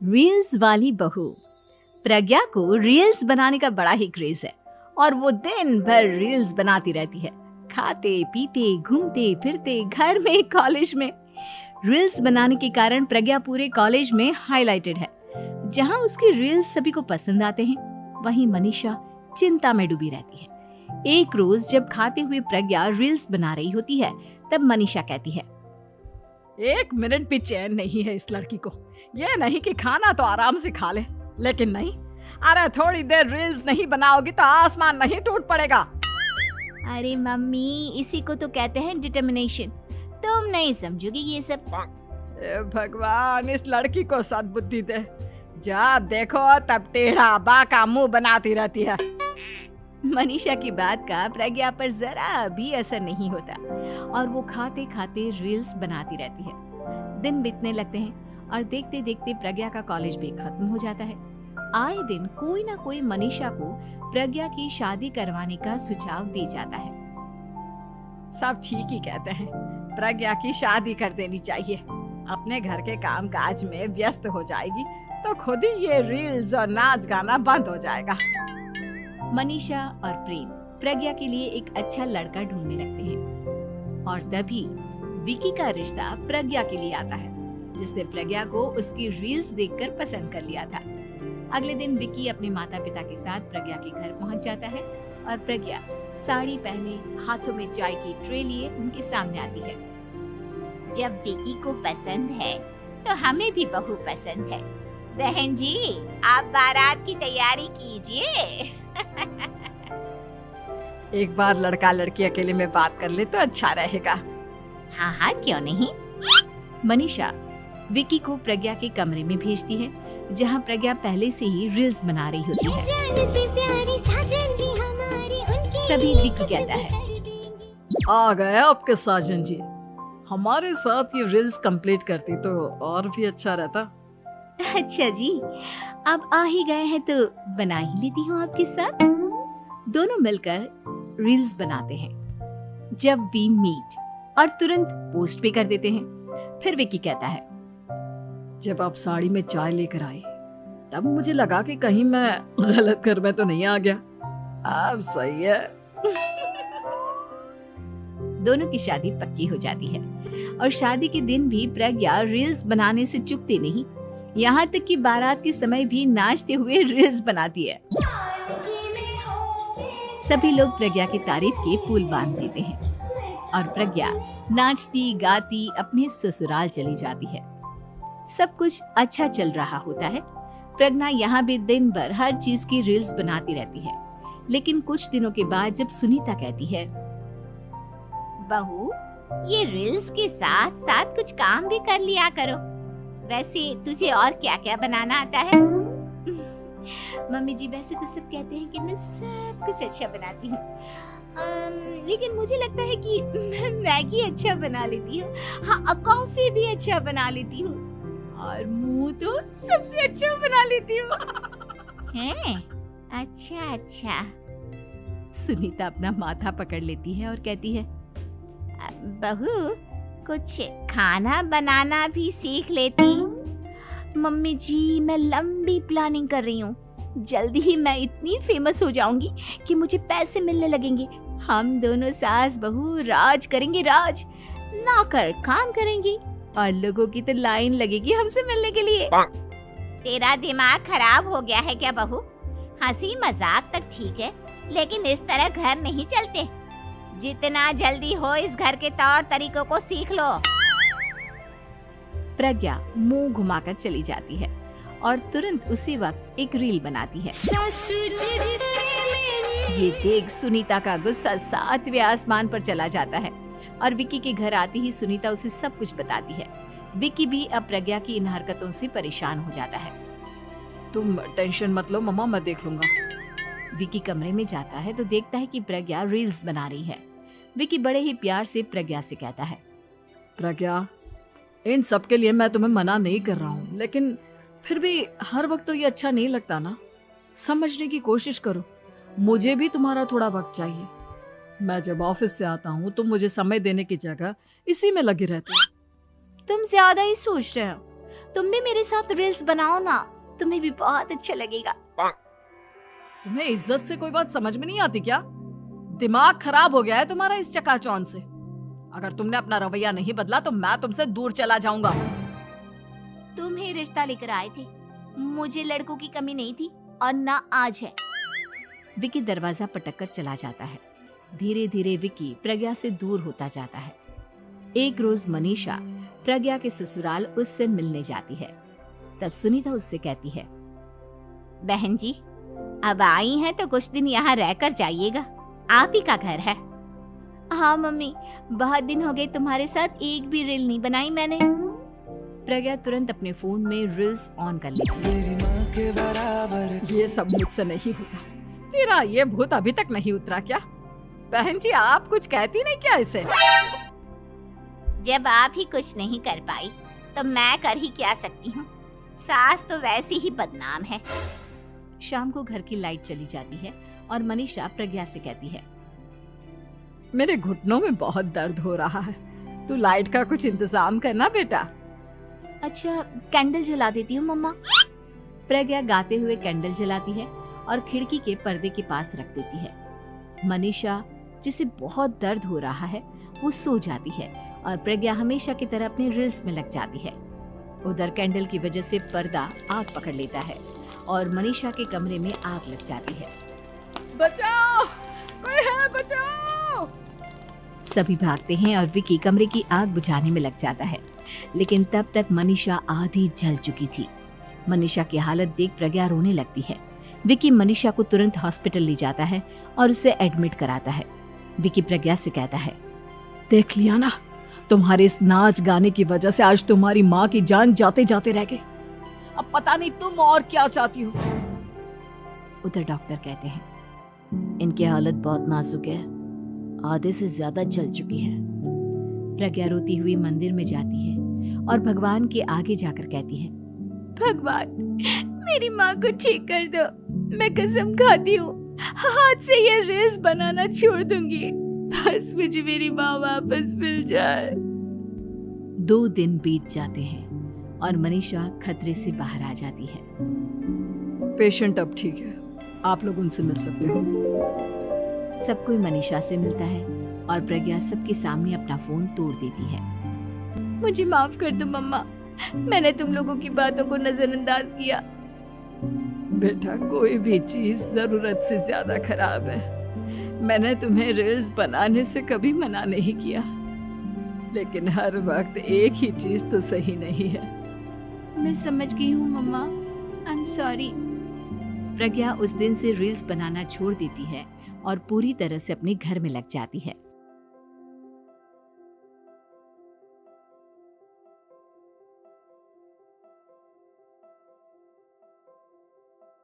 Reels वाली बहू। प्रज्ञा को रील्स बनाने का बड़ा ही क्रेज है और वो दिन भर रील्स बनाती रहती है। खाते पीते घूमते फिरते घर में कॉलेज में रील्स बनाने के कारण प्रज्ञा पूरे कॉलेज में हाईलाइटेड है। जहां उसकी रील्स सभी को पसंद आते हैं, वहीं मनीषा चिंता में डूबी रहती है। एक रोज जब खाते हुए प्रज्ञा रील्स बना रही होती है, तब मनीषा कहती है, एक मिनट भी चैन नहीं है इस लड़की को। ये नहीं कि खाना तो आराम से खा ले, लेकिन नहीं, अरे थोड़ी देर रील्स नहीं बनाओगी तो आसमान नहीं टूट पड़ेगा। अरे मम्मी, इसी को तो कहते हैं डिटर्मिनेशन। तुम नहीं समझोगी ये सब। भगवान, इस लड़की को सद्बुद्धि दे। जब देखो तब टेढ़ा बाका मुंह बनाती रहती है। मनीषा की बात का प्रज्ञा पर जरा भी असर नहीं होता और वो खाते खाते रील्स बनाती रहती है। दिन बीतने लगते हैं और देखते देखते प्रज्ञा का कॉलेज भी खत्म हो जाता है। आए दिन कोई ना कोई मनीषा को प्रज्ञा की शादी करवाने का सुझाव दे जाता है। सब ठीक ही कहते हैं, प्रज्ञा की शादी कर देनी चाहिए। अपने घर के काम काज में व्यस्त हो जाएगी तो खुद ही ये रील्स और नाच गाना बंद हो जाएगा। मनीषा और प्रेम प्रज्ञा के लिए एक अच्छा लड़का ढूंढने लगते हैं और तभी विकी का रिश्ता प्रज्ञा के लिए आता है, जिसने प्रज्ञा को उसकी रील्स देखकर पसंद कर लिया था। अगले दिन विकी अपने माता पिता के साथ प्रज्ञा के घर पहुंच जाता है और प्रज्ञा साड़ी पहने हाथों में चाय की ट्रे लिए उनके सामने आती है। जब विकी को पसंद है तो हमें भी बहू पसंद है। बहन जी, आप बारात की तैयारी कीजिए। एक बार लड़का लड़की अकेले में बात कर ले तो अच्छा रहेगा। हाँ हाँ, क्यों नहीं। मनीषा विकी को प्रज्ञा के कमरे में भेजती है, जहां प्रज्ञा पहले से ही रील्स बना रही होती है। तभी विकी कहता है, आ गए आपके साजन जी। हमारे साथ ये रील्स कंप्लीट करती तो और भी अच्छा रहता। अच्छा जी, अब आ ही गए हैं तो बना ही लेती हूँ आपके साथ। दोनों मिलकर रील्स बनाते हैं। जब वी मीट और तुरंत पोस्ट भी कर देते हैं। फिर विकी कहता है, जब आप साड़ी में चाय लेकर आई तब मुझे लगा कि कहीं मैं गलत घर में तो नहीं आ गया। अब सही है। दोनों की शादी पक्की हो जाती है और शादी के दिन भी प्रज्ञा रील्स बनाने से चूकती नहीं। यहाँ तक कि बारात के समय भी नाचते हुए रील्स बनाती है। सभी लोग प्रज्ञा की तारीफ के पुल बांध देते हैं और प्रज्ञा नाचती गाती अपने ससुराल चली जाती है। सब कुछ अच्छा चल रहा होता है। प्रज्ञा यहाँ भी दिन भर हर चीज की रील्स बनाती रहती है। लेकिन कुछ दिनों के बाद जब सुनीता कहती है, बहू, ये रील्स के साथ साथ कुछ काम भी कर लिया करो। वैसे तुझे और क्या क्या बनाना आता है? मम्मी जी, वैसे तो सब कहते हैं कि मैं सब कुछ अच्छा बनाती हूँ, लेकिन मुझे लगता है कि मैं मैगी अच्छा बना लेती हूँ। हाँ, कॉफी भी अच्छा बना लेती हूँ और मुंह तो सबसे अच्छा बना लेती हूँ। हैं? अच्छा अच्छा। सुनीता अपना माथा पकड़ लेती है और कहती है, बहू, कुछ खाना बनाना भी सीख लेती। मम्मी जी, मैं लंबी प्लानिंग कर रही हूँ। जल्दी ही मैं इतनी फेमस हो जाऊंगी कि मुझे पैसे मिलने लगेंगे। हम दोनों सास बहू राज करेंगे, राज। नौकर काम करेंगी और लोगों की तो लाइन लगेगी हमसे मिलने के लिए। तेरा दिमाग खराब हो गया है क्या बहू? हंसी मजाक तक ठीक है, लेकिन इस तरह घर नहीं चलते। जितना जल्दी हो इस घर के तौर तरीकों को सीख लो। प्रज्ञा मुंह घुमाकर चली जाती है और तुरंत उसी वक्त एक रील बनाती है। ये देख सुनीता का गुस्सा 7वें आसमान पर चला जाता है और विकी के घर आती ही सुनीता उसे सब कुछ बताती है। विकी भी अब प्रज्ञा की इन हरकतों से परेशान हो जाता है। तुम टेंशन मत लो मम्मा, मैं देख लूंगा। विकी कमरे में जाता है तो देखता है कि प्रज्ञा रील्स बना रही है। विकी बड़े ही प्यार से प्रज्ञा से कहता है, प्रज्ञा, इन सब के लिए मैं तुम्हें मना नहीं कर रहा हूँ, लेकिन फिर भी हर वक्त तो ये अच्छा नहीं लगता ना। समझने की कोशिश करो, मुझे भी तुम्हारा थोड़ा वक्त चाहिए। मैं जब ऑफिस से आता हूँ तो मुझे समय देने की जगह इसी में लगे रहते हो। तुम ज्यादा ही सोच रहे हो। तुम भी मेरे साथ रील्स बनाओ ना, तुम्हें भी बहुत अच्छा लगेगा। तुम्हें इज्जत से कोई बात समझ में नहीं आती क्या? दिमाग खराब हो गया है तुम्हारा इस चकाचौंध से। अगर तुमने अपना रवैया नहीं बदला तो मैं तुमसे दूर चला जाऊंगा। तुम ही रिश्ता लेकर आए थे, मुझे लड़कों की कमी नहीं थी और ना आज है। विकी दरवाजा पटक कर चला जाता है। धीरे धीरे विकी प्रज्ञा से दूर होता जाता है। एक रोज मनीषा प्रज्ञा के ससुराल उससे मिलने जाती है। तब सुनीता उससे कहती है, बहन जी, अब आई हैं तो कुछ दिन यहाँ रहकर जाइएगा, आप ही का घर है। हाँ मम्मी, बहुत दिन हो गए तुम्हारे साथ एक भी रील नहीं बनाई मैंने। प्रज्ञा तुरंत अपने फोन में रील्स ऑन कर लेती है। ये सब मुझसे नहीं होगा। तेरा ये भूत अभी तक नहीं उतरा क्या? बहन जी, आप कुछ कहती नहीं क्या इसे? जब आप ही कुछ नहीं कर पाई तो मैं कर ही क्या सकती हूँ। सास तो वैसी ही बदनाम है। शाम को घर की लाइट चली जाती है और मनीषा प्रज्ञा से कहती है, मेरे घुटनों में बहुत दर्द हो रहा है, तू लाइट का कुछ इंतजाम करना बेटा। अच्छा, कैंडल जला देती हूँ मम्मा। प्रज्ञा गाते हुए कैंडल जलाती है और खिड़की के पर्दे के पास रख देती है। मनीषा, जिसे बहुत दर्द हो रहा है, वो सो जाती है और प्रज्ञा हमेशा की तरह अपने रील्स में लग जाती है। उधर कैंडल की वजह से पर्दा आग पकड़ लेता है और मनीषा के कमरे में आग लग जाती है। बचाओ, कोई है, बचाओ। सभी भागते हैं और विकी कमरे की आग बुझाने में लग जाता है, लेकिन तब तक मनीषा आधी जल चुकी थी। मनीषा की हालत देख प्रज्ञा रोने लगती है। विकी मनीषा को तुरंत हॉस्पिटल ले जाता है और उसे एडमिट कराता है। विकी प्रज्ञा से कहता है, देख लिया ना, तुम्हारे इस नाच गाने की वजह से आज तुम्हारी माँ की जान जाते जाते रह गई। अब पता नहीं तुम और क्या चाहती हो। उधर डॉक्टर कहते हैं, इनकी हालत बहुत नाजुक है, आधे से ज्यादा जल चुकी है। प्रज्ञा रोती हुई मंदिर में जाती है और भगवान के आगे जाकर कहती है, भगवान, मेरी माँ को ठीक कर दो। मैं कसम खाती हूँ, हाथ से ये रील्स बनाना छोड़ दूंगी। बस मुझे मेरी माँ वापस मिल जाए। 2 दिन बीत जाते हैं और मनीषा खतरे से बाहर आ जाती है। पेशेंट अब ठीक है, आप लोग उनसे मिल सकते हो। सब कोई मनीषा से मिलता है और प्रज्ञा सबके सामने अपना फोन तोड़ देती है। मुझे माफ कर दो मम्मा, मैंने तुम लोगों की बातों को नजरअंदाज किया। बेटा, कोई भी चीज जरूरत से ज्यादा खराब है। मैंने तुम्हें रील्स बनाने से कभी मना नहीं किया, लेकिन हर वक्त एक ही चीज तो सही नहीं है। मैं समझ गई हूँ मम्मा, आई एम सॉरी। प्रज्ञा उस दिन से रील्स बनाना छोड़ देती है और पूरी तरह से अपने घर में लग जाती है।